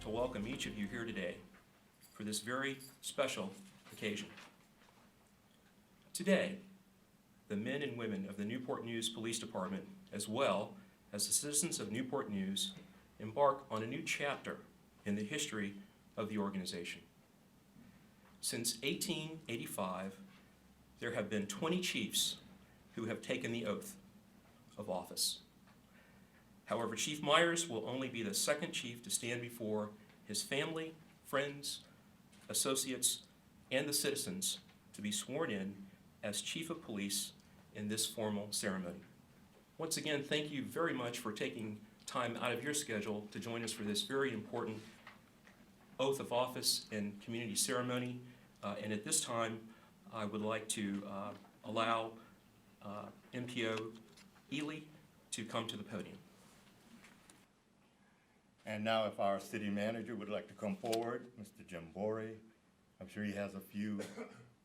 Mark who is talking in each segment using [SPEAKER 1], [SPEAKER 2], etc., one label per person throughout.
[SPEAKER 1] to welcome each of you here today for this very special occasion. Today, the men and women of the Newport News Police Department, as well as the citizens of Newport News, embark on a new chapter in the history of the organization. Since 1885, there have been 20 chiefs who have taken the oath of office. However, Chief Myers will only be the second chief to stand before his family, friends, associates, and the citizens to be sworn in as Chief of Police in this formal ceremony. Once again, thank you very much for taking time out of your schedule to join us for this very important oath of office and community ceremony. And at this time, I would like to allow MPO Ely to come to the podium.
[SPEAKER 2] And now if our city manager would like to come forward, Mr. Jim Borey, I'm sure he has a few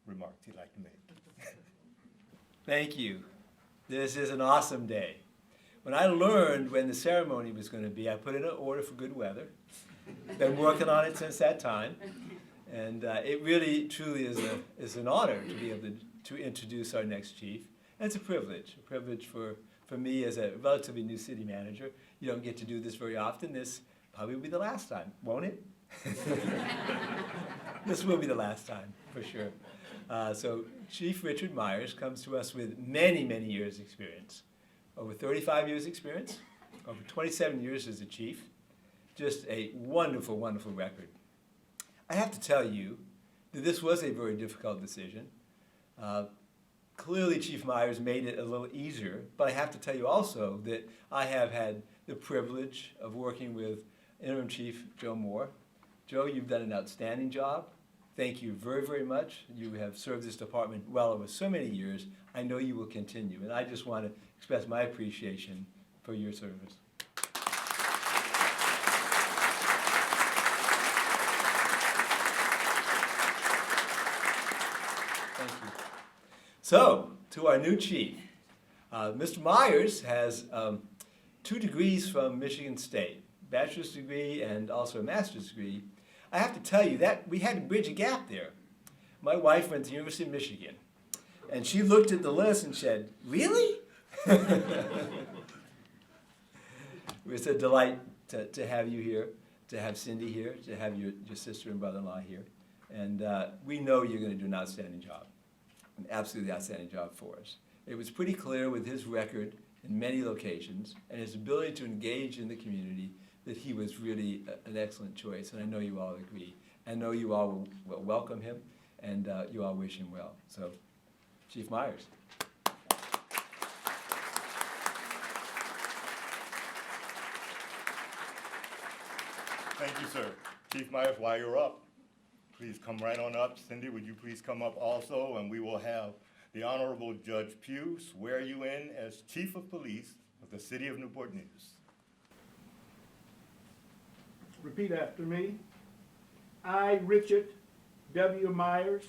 [SPEAKER 2] remarks he'd like to make.
[SPEAKER 3] Thank you. This is an awesome day. When I learned when the ceremony was going to be, I put in an order for good weather. Been working on it since that time. And it really, truly is an honor to be able to introduce our next chief. And it's a privilege for me as a relatively new city manager. You don't get to do this very often. This probably will be the last time, won't it? This will be the last time, for sure. So Chief Richard Myers comes to us with many, many years' experience. Over 35 years' experience, over 27 years as a chief. Just a wonderful, wonderful record. I have to tell you that this was a very difficult decision. Clearly, Chief Myers made it a little easier, but I have to tell you also that I have had the privilege of working with Interim Chief Joe Moore. Joe, you've done an outstanding job. Thank you very, very much. You have served this department well over so many years. I know you will continue, and I just want to express my appreciation for your service. Thank you. So, to our new chief. Mr. Myers has 2 degrees from Michigan State, bachelor's degree and also a master's degree. I have to tell you that we had to bridge a gap there. My wife went to the University of Michigan, and she looked at the list and said, "Really?" It's a delight to have you here, to have Cindy here, to have your sister and brother-in-law here. And we know you're going to do an outstanding job, an absolutely outstanding job for us. It was pretty clear with his record in many locations and his ability to engage in the community that he was really an excellent choice, and I know you all agree. I know you all will welcome him, and you all wish him well. So, Chief Myers.
[SPEAKER 2] Thank you, sir. Chief Myers, while you're up, please come right on up. Cindy, would you please come up also, and we will have the Honorable Judge Pugh swear you in as Chief of Police of the City of Newport News.
[SPEAKER 4] Repeat after me. I, Richard W. Myers,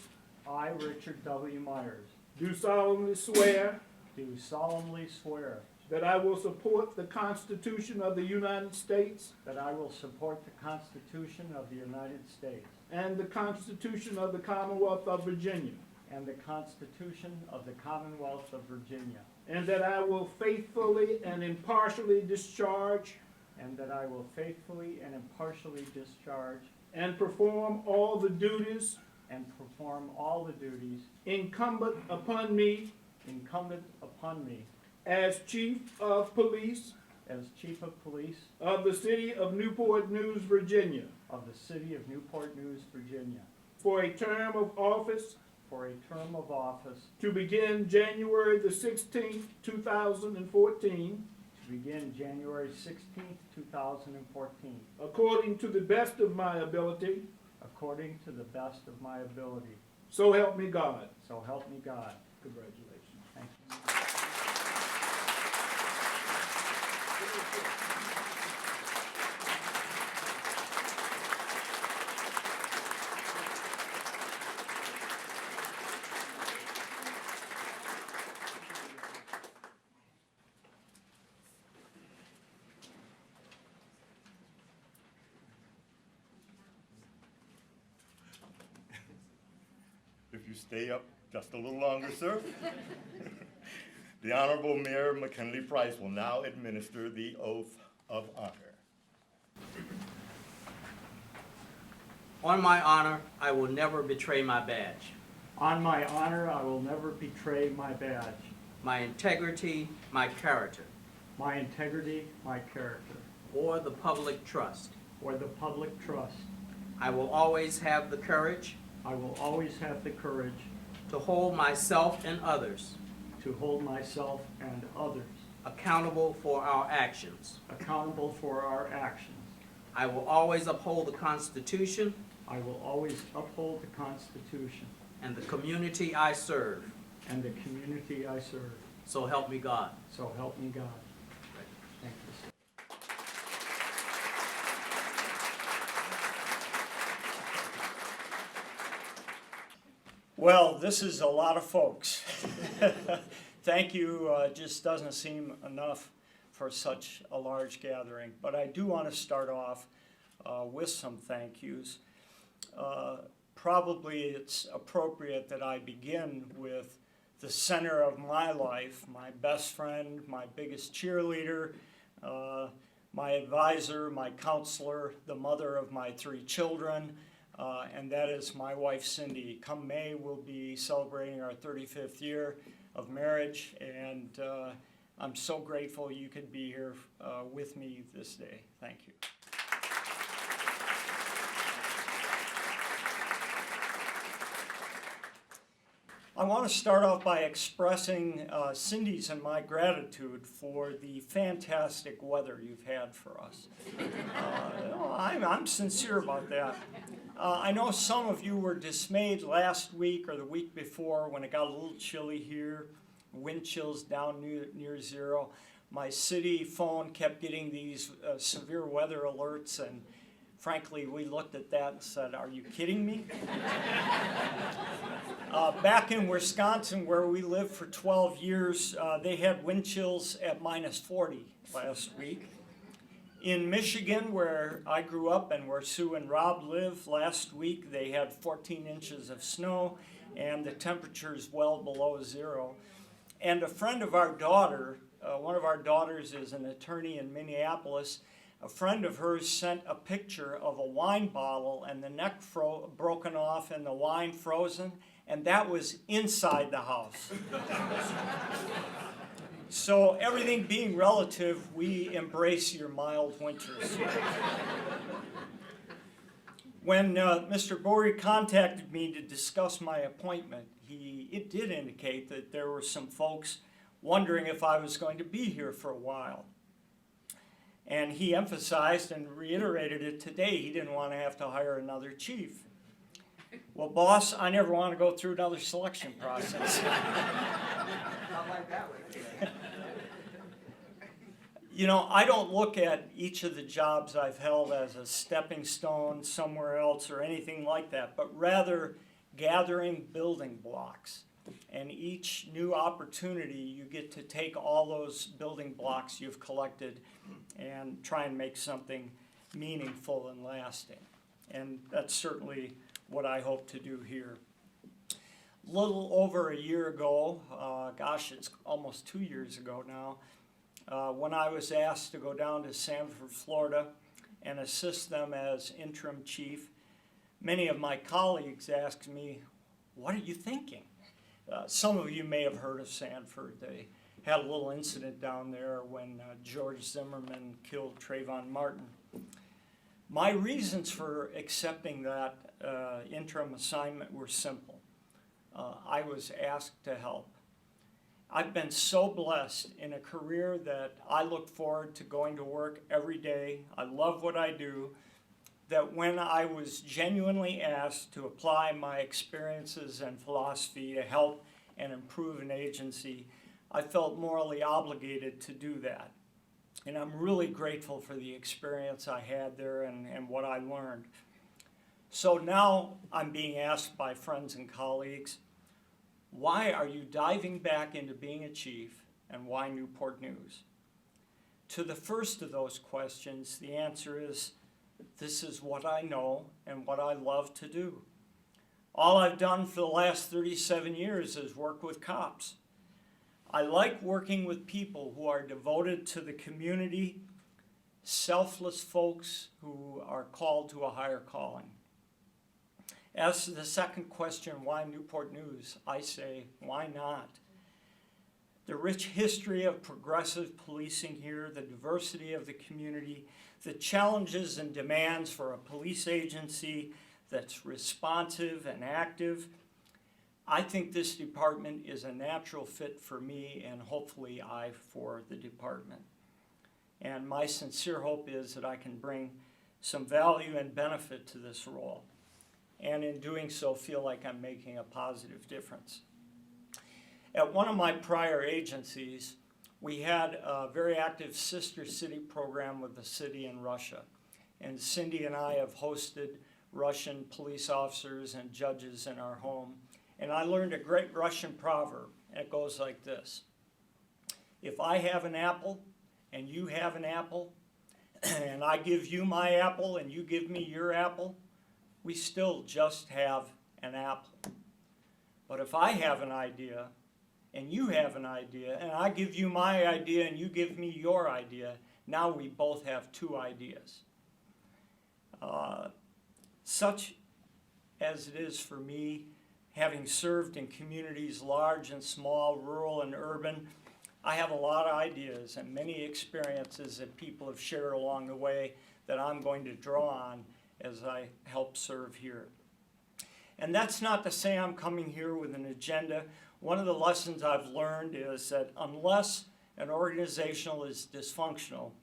[SPEAKER 5] I, Richard W. Myers,
[SPEAKER 4] do solemnly swear
[SPEAKER 5] do solemnly swear
[SPEAKER 4] that I will support the Constitution of the United States
[SPEAKER 5] that I will support the Constitution of the United States
[SPEAKER 4] and the Constitution of the Commonwealth of Virginia,
[SPEAKER 5] and the Constitution of the Commonwealth of Virginia,
[SPEAKER 4] and that I will faithfully and impartially discharge
[SPEAKER 5] and that I will faithfully and impartially discharge
[SPEAKER 4] and perform all the duties
[SPEAKER 5] and perform all the duties
[SPEAKER 4] incumbent upon me
[SPEAKER 5] incumbent upon me
[SPEAKER 4] as Chief of Police
[SPEAKER 5] as Chief of Police
[SPEAKER 4] of the City of Newport News, Virginia,
[SPEAKER 5] of the City of Newport News, Virginia,
[SPEAKER 4] for a term of office
[SPEAKER 5] for a term of office
[SPEAKER 4] to begin January the 16th, 2014,
[SPEAKER 5] to begin January 16th, 2014,
[SPEAKER 4] according to the best of my ability,
[SPEAKER 5] according to the best of my ability.
[SPEAKER 4] so help me God.
[SPEAKER 5] So help me God.
[SPEAKER 4] Congratulations.
[SPEAKER 5] Thank you.
[SPEAKER 2] you stay up just a little longer, sir? The Honorable Mayor McKinley Price will now administer the oath of honor.
[SPEAKER 6] On my honor, I will never betray my badge,
[SPEAKER 5] On my honor, I will never betray my badge,
[SPEAKER 6] my integrity, my character,
[SPEAKER 5] my integrity, my character,
[SPEAKER 6] or the public trust.
[SPEAKER 5] or the public trust.
[SPEAKER 6] I will always have the courage
[SPEAKER 5] I will always have the courage
[SPEAKER 6] to hold myself and others
[SPEAKER 5] to hold myself and others
[SPEAKER 6] accountable for our actions.
[SPEAKER 5] accountable for our actions.
[SPEAKER 6] I will always uphold the Constitution
[SPEAKER 5] I will always uphold the Constitution
[SPEAKER 6] and the community I serve.
[SPEAKER 5] and the community I serve.
[SPEAKER 6] So help me God.
[SPEAKER 5] So help me God. Thank you, sir.
[SPEAKER 7] Well, this is a lot of folks. Thank you just doesn't seem enough for such a large gathering. But I do want to start off with some thank yous. Probably it's appropriate that I begin with the center of my life, my best friend, my biggest cheerleader, my advisor, my counselor, the mother of my 3 children, and that is my wife, Cindy. Come May, we'll be celebrating our 35th year of marriage, and I'm so grateful you could be here with me this day. Thank you. I want to start off by expressing Cindy's and my gratitude for the fantastic weather you've had for us. I'm sincere about that. I know some of you were dismayed last week or the week before when it got a little chilly here, wind chills down near zero. My city phone kept getting these severe weather alerts, and frankly, we looked at that and said, "Are you kidding me?" Back in Wisconsin, where we lived for 12 years, they had wind chills at -40 last week. In Michigan, where I grew up and where Sue and Rob live, last week they had 14 inches of snow and the temperature's well below zero. And a friend of our daughter, one of our daughters is an attorney in Minneapolis, a friend of hers sent a picture of a wine bottle and the neck broken off and the wine frozen, and that was inside the house. So everything being relative, we embrace your mild winters. When Mr. Bory contacted me to discuss my appointment, it did indicate that there were some folks wondering if I was going to be here for a while. And he emphasized and reiterated it today, he didn't want to have to hire another chief. Well, boss, I never want to go through another selection process.
[SPEAKER 6] Not like that way.
[SPEAKER 7] You know, I don't look at each of the jobs I've held as a stepping stone somewhere else or anything like that, but rather gathering building blocks. And each new opportunity, you get to take all those building blocks you've collected and try and make something meaningful and lasting. And that's certainly what I hope to do here. A little over a year ago, gosh, it's almost 2 years ago now, when I was asked to go down to Sanford, Florida and assist them as interim chief, many of my colleagues asked me, "What are you thinking?" Some of you may have heard of Sanford. They had a little incident down there when George Zimmerman killed Trayvon Martin. My reasons for accepting that interim assignment were simple. I was asked to help. I've been so blessed in a career that I look forward to going to work every day. I love what I do. That when I was genuinely asked to apply my experiences and philosophy to help and improve an agency, I felt morally obligated to do that. And I'm really grateful for the experience I had there and what I learned. So now I'm being asked by friends and colleagues, why are you diving back into being a chief, and why Newport News? To the first of those questions, the answer is, this is what I know and what I love to do. All I've done for the last 37 years is work with cops. I like working with people who are devoted to the community, selfless folks who are called to a higher calling. As to the second question, why Newport News? I say, why not? The rich history of progressive policing here, the diversity of the community, the challenges and demands for a police agency that's responsive and active. I think this department is a natural fit for me and hopefully I for the department. And my sincere hope is that I can bring some value and benefit to this role. And in doing so, feel like I'm making a positive difference. At one of my prior agencies, we had a very active sister city program with a city in Russia. And Cindy and I have hosted Russian police officers and judges in our home. And I learned a great Russian proverb. It goes like this: if I have an apple and you have an apple, and I give you my apple and you give me your apple, we still just have an apple. But if I have an idea and you have an idea, and I give you my idea and you give me your idea, now we both have two ideas. Such as it is for me, having served in communities large and small, rural and urban, I have a lot of ideas and many experiences that people have shared along the way that I'm going to draw on as I help serve here. And that's not to say I'm coming here with an agenda. One of the lessons I've learned is that unless an organization is dysfunctional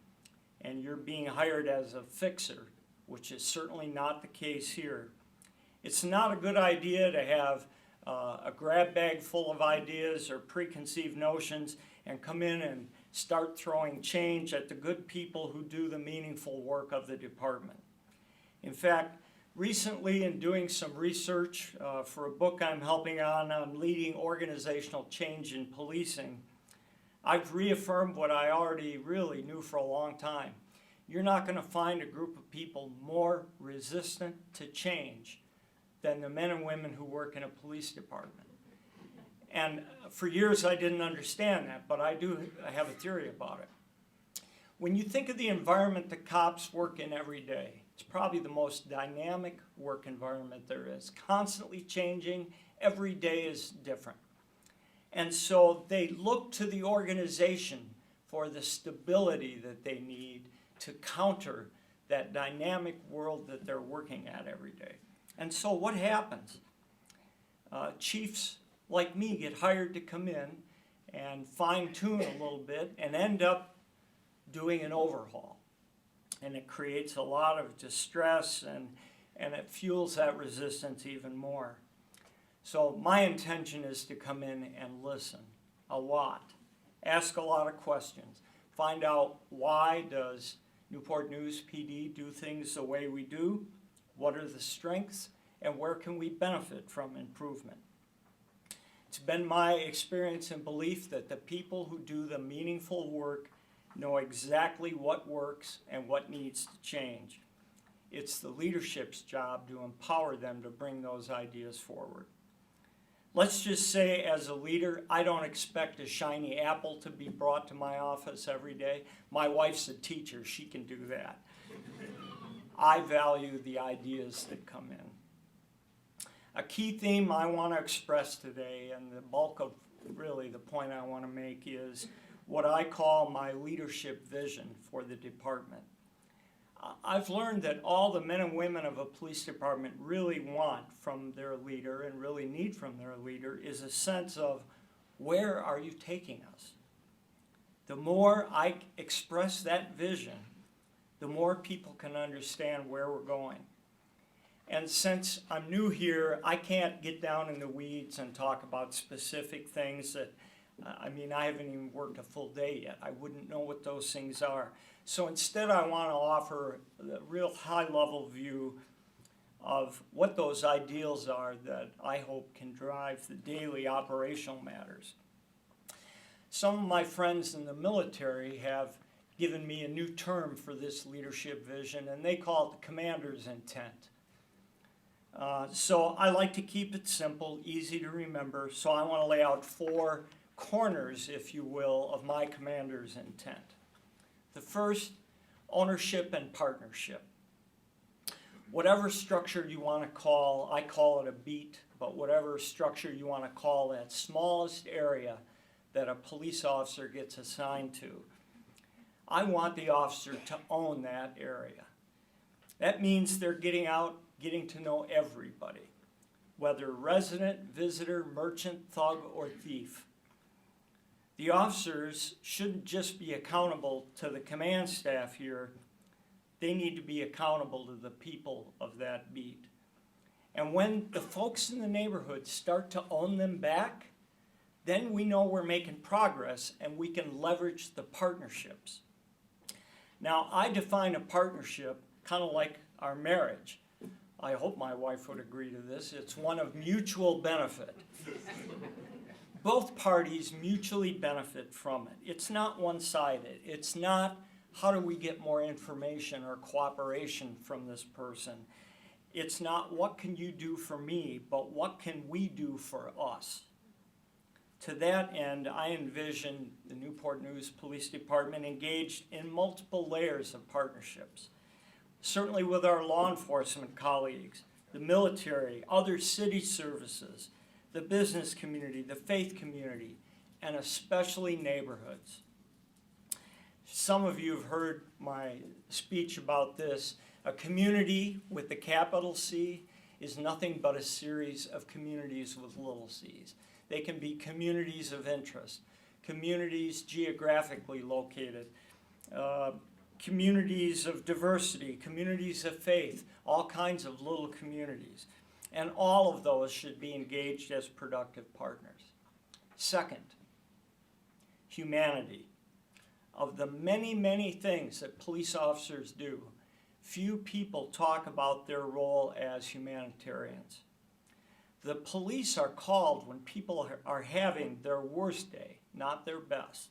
[SPEAKER 7] and you're being hired as a fixer, which is certainly not the case here, it's not a good idea to have a grab bag full of ideas or preconceived notions and come in and start throwing change at the good people who do the meaningful work of the department. In fact, recently in doing some research for a book I'm helping on leading organizational change in policing, I've reaffirmed what I already really knew for a long time. You're not going to find a group of people more resistant to change than the men and women who work in a police department. And for years I didn't understand that, but I have a theory about it. When you think of the environment the cops work in every day, it's probably the most dynamic work environment there is. Constantly changing, every day is different. And so they look to the organization for the stability that they need to counter that dynamic world that they're working at every day. And so what happens? Chiefs like me get hired to come in and fine-tune a little bit and end up doing an overhaul. And it creates a lot of distress and it fuels that resistance even more. So my intention is to come in and listen a lot, ask a lot of questions, find out why does Newport News PD do things the way we do, what are the strengths, and where can we benefit from improvement. It's been my experience and belief that the people who do the meaningful work know exactly what works and what needs to change. It's the leadership's job to empower them to bring those ideas forward. Let's just say as a leader, I don't expect a shiny apple to be brought to my office every day. My wife's a teacher, she can do that. I value the ideas that come in. A key theme I want to express today, and the bulk of really the point I want to make, is what I call my leadership vision for the department. I've learned that all the men and women of a police department really want from their leader and really need from their leader is a sense of, where are you taking us? The more I express that vision, the more people can understand where we're going. And since I'm new here, I can't get down in the weeds and talk about specific things that, I haven't even worked a full day yet. I wouldn't know what those things are. So instead I want to offer a real high-level view of what those ideals are that I hope can drive the daily operational matters. Some of my friends in the military have given me a new term for this leadership vision, and they call it the commander's intent. So I like to keep it simple, easy to remember, so I want to lay out 4 corners, if you will, of my commander's intent. The first, ownership and partnership. Whatever structure you want to call, I call it a beat, but whatever structure you want to call that smallest area that a police officer gets assigned to, I want the officer to own that area. That means they're getting out, getting to know everybody, whether resident, visitor, merchant, thug, or thief. The officers shouldn't just be accountable to the command staff here, they need to be accountable to the people of that beat. And when the folks in the neighborhood start to own them back, then we know we're making progress and we can leverage the partnerships. Now, I define a partnership kind of like our marriage. I hope my wife would agree to this. It's one of mutual benefit. Both parties mutually benefit from it. It's not one-sided. It's not how do we get more information or cooperation from this person. It's not what can you do for me, but what can we do for us. To that end, I envision the Newport News Police Department engaged in multiple layers of partnerships. Certainly with our law enforcement colleagues, the military, other city services, the business community, the faith community, and especially neighborhoods. Some of you have heard my speech about this. A community with the capital C is nothing but a series of communities with little c's. They can be communities of interest, communities geographically located, communities of diversity, communities of faith, all kinds of little communities. And all of those should be engaged as productive partners. Second, humanity. Of the many, many things that police officers do, few people talk about their role as humanitarians. The police are called when people are having their worst day, not their best.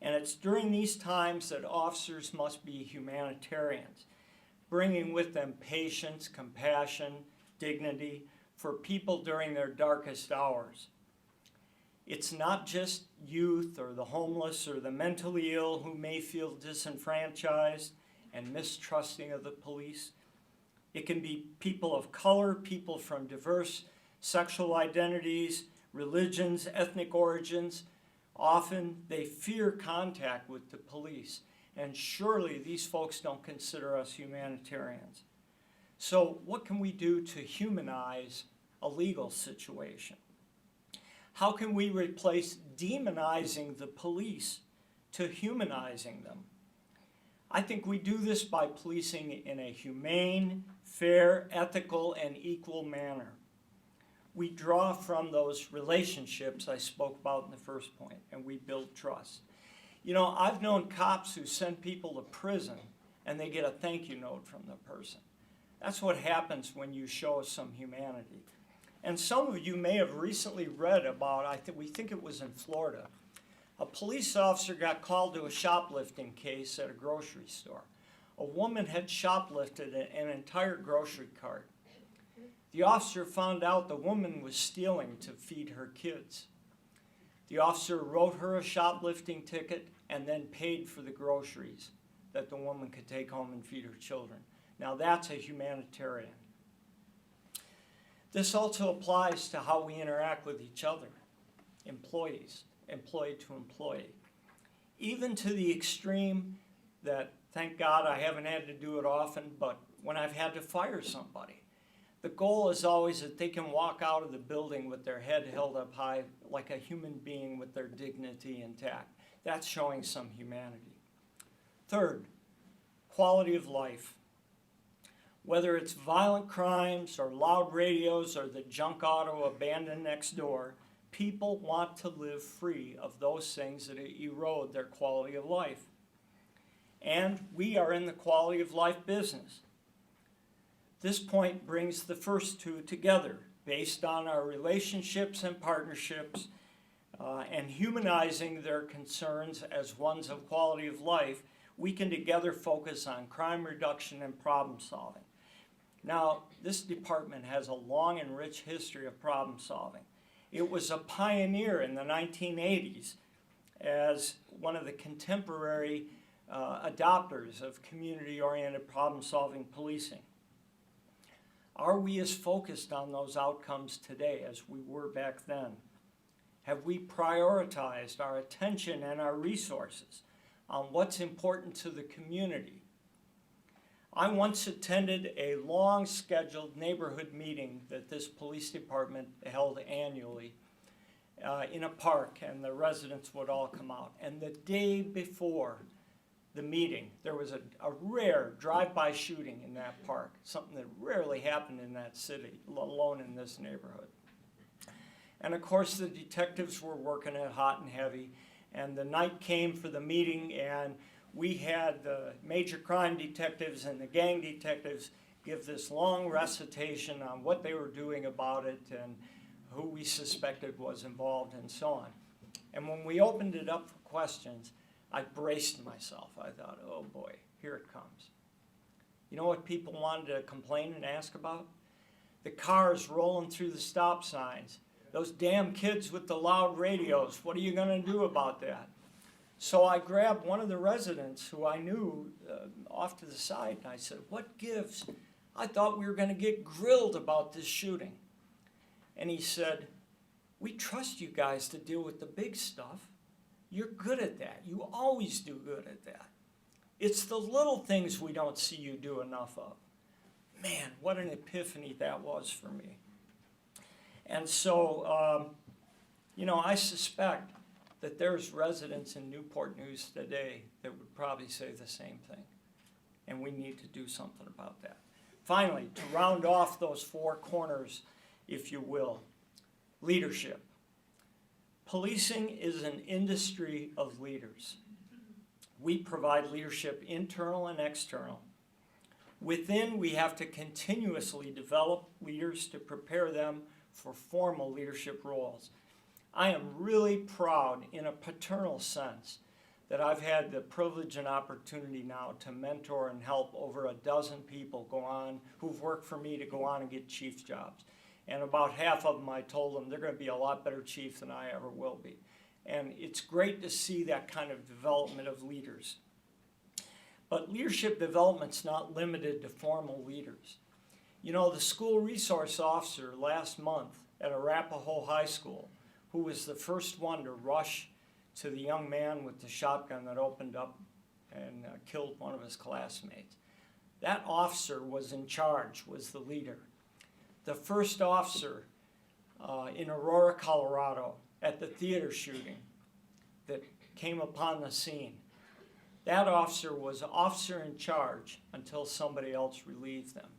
[SPEAKER 7] And it's during these times that officers must be humanitarians, bringing with them patience, compassion, dignity for people during their darkest hours. It's not just youth or the homeless or the mentally ill who may feel disenfranchised and mistrusting of the police. It can be people of color, people from diverse sexual identities, religions, ethnic origins. Often they fear contact with the police, and surely these folks don't consider us humanitarians. So what can we do to humanize a legal situation? How can we replace demonizing the police to humanizing them? I think we do this by policing in a humane, fair, ethical, and equal manner. We draw from those relationships I spoke about in the first point, and we build trust. You know, I've known cops who send people to prison and they get a thank you note from the person. That's what happens when you show some humanity. And some of you may have recently read about, we think it was in Florida, a police officer got called to a shoplifting case at a grocery store. A woman had shoplifted an entire grocery cart. The officer found out the woman was stealing to feed her kids. The officer wrote her a shoplifting ticket and then paid for the groceries that the woman could take home and feed her children. Now that's a humanitarian. This also applies to how we interact with each other, employees, employee to employee. Even to the extreme that, thank God I haven't had to do it often, but when I've had to fire somebody, the goal is always that they can walk out of the building with their head held up high like a human being with their dignity intact. That's showing some humanity. Third, quality of life. Whether it's violent crimes or loud radios or the junk auto abandoned next door, people want to live free of those things that erode their quality of life. And we are in the quality of life business. This point brings the first two together based on our relationships and partnerships and humanizing their concerns as ones of quality of life. We can together focus on crime reduction and problem solving. Now, this department has a long and rich history of problem solving. It was a pioneer in the 1980s as one of the contemporary adopters of community-oriented problem-solving policing. Are we as focused on those outcomes today as we were back then? Have we prioritized our attention and our resources on what's important to the community? I once attended a long-scheduled neighborhood meeting that this police department held annually in a park, and the residents would all come out. And the day before the meeting, there was a rare drive-by shooting in that park, something that rarely happened in that city, let alone in this neighborhood. And of course, the detectives were working it hot and heavy, and the night came for the meeting, and we had the major crime detectives and the gang detectives give this long recitation on what they were doing about it and who we suspected was involved and so on. And when we opened it up for questions, I braced myself. I thought, oh boy, here it comes. You know what people wanted to complain and ask about? The cars rolling through the stop signs. Those damn kids with the loud radios. What are you going to do about that? So I grabbed one of the residents who I knew off to the side, and I said, what gives? I thought we were going to get grilled about this shooting. And he said, we trust you guys to deal with the big stuff. You're good at that. You always do good at that. It's the little things we don't see you do enough of. Man, what an epiphany that was for me. And so, I suspect that there's residents in Newport News today that would probably say the same thing. And we need to do something about that. Finally, to round off those four corners, if you will, leadership. Policing is an industry of leaders. We provide leadership internal and external. Within, we have to continuously develop leaders to prepare them for formal leadership roles. I am really proud, in a paternal sense, that I've had the privilege and opportunity now to mentor and help over a dozen people who've worked for me to go on and get chief's jobs. And about half of them, I told them they're going to be a lot better chief than I ever will be. And it's great to see that kind of development of leaders. But leadership development's not limited to formal leaders. You know, the school resource officer last month at Arapahoe High School, who was the first one to rush to the young man with the shotgun that opened up and killed one of his classmates. That officer was in charge, was the leader. The first officer in Aurora, Colorado, at the theater shooting that came upon the scene, that officer was officer in charge until somebody else relieved them.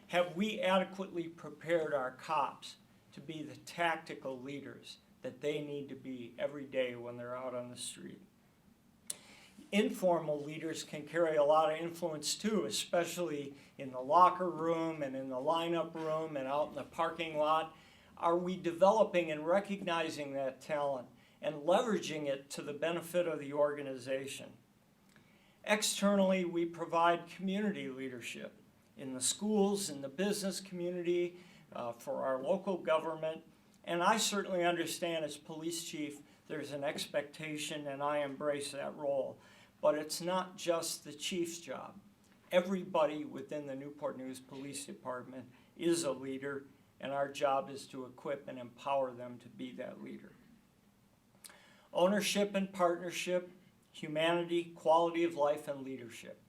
[SPEAKER 7] Have we adequately prepared our cops to be the tactical leaders that they need to be every day when they're out on the street? Informal leaders can carry a lot of influence too, especially in the locker room and in the lineup room and out in the parking lot. Are we developing and recognizing that talent and leveraging it to the benefit of the organization? Externally, we provide community leadership in the schools, in the business community, for our local government. And I certainly understand as police chief, there's an expectation and I embrace that role. But it's not just the chief's job. Everybody within the Newport News Police Department is a leader, and our job is to equip and empower them to be that leader. Ownership and partnership, humanity, quality of life, and leadership.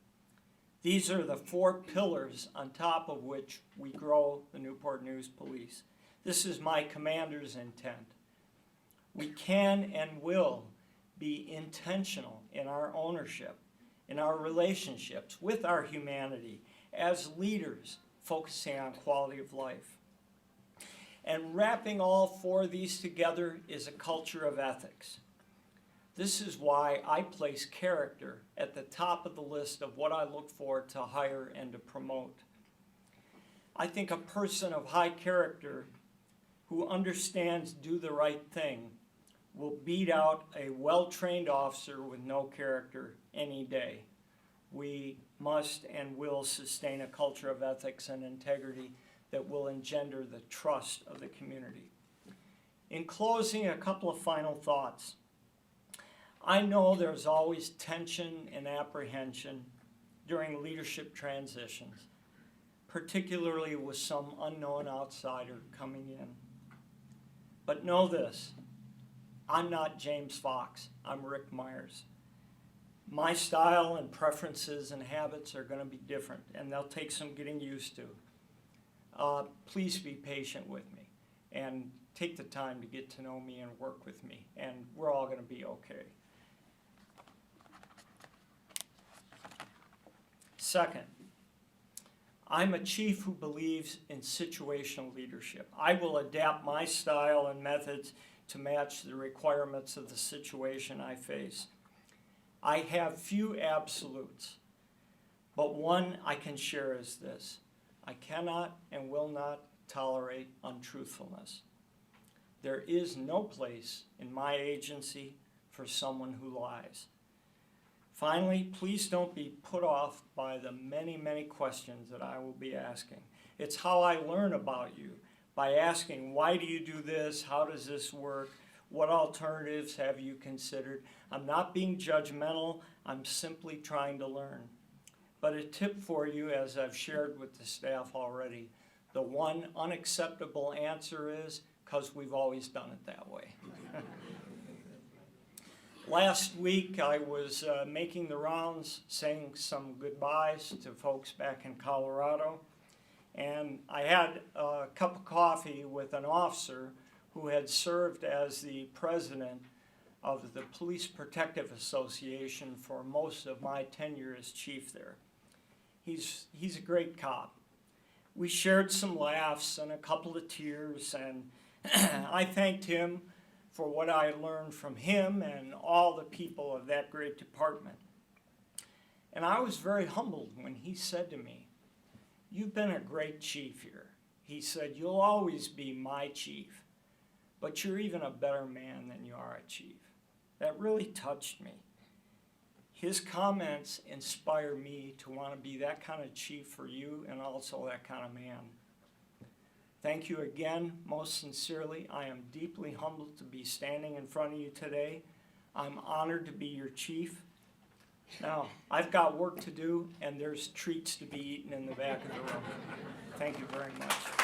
[SPEAKER 7] These are the four pillars on top of which we grow the Newport News Police. This is my commander's intent. We can and will be intentional in our ownership, in our relationships with our humanity, as leaders focusing on quality of life. And wrapping all four of these together is a culture of ethics. This is why I place character at the top of the list of what I look for to hire and to promote. I think a person of high character who understands do the right thing will beat out a well-trained officer with no character any day. we must and will sustain a culture of ethics and integrity that will engender the trust of the community. In closing, a couple of final thoughts. I know there's always tension and apprehension during leadership transitions, particularly with some unknown outsider coming in. But know this, I'm not James Fox, I'm Rick Myers. My style and preferences and habits are going to be different, and they'll take some getting used to. Please be patient with me and take the time to get to know me and work with me, and we're all going to be okay. Second, I'm a chief who believes in situational leadership. I will adapt my style and methods to match the requirements of the situation I face. I have few absolutes, but one I can share is this: I cannot and will not tolerate untruthfulness. There is no place in my agency for someone who lies. Finally, please don't be put off by the many, many questions that I will be asking. It's how I learn about you, by asking, why do you do this? How does this work? What alternatives have you considered? I'm not being judgmental, I'm simply trying to learn. But a tip for you, as I've shared with the staff already, the one unacceptable answer is, because we've always done it that way. Last week, I was making the rounds, saying some goodbyes to folks back in Colorado, and I had a cup of coffee with an officer who had served as the president of the Police Protective Association for most of my tenure as chief there. He's a great cop. We shared some laughs and a couple of tears, and I thanked him for what I learned from him and all the people of that great department. And I was very humbled when he said to me, "You've been a great chief here." He said, "You'll always be my chief, but you're even a better man than you are a chief." That really touched me. His comments inspire me to want to be that kind of chief for you and also that kind of man. Thank you again, most sincerely. I am deeply humbled to be standing in front of you today. I'm honored to be your chief. Now, I've got work to do, and there's treats to be eaten in the back of the room. Thank you very much.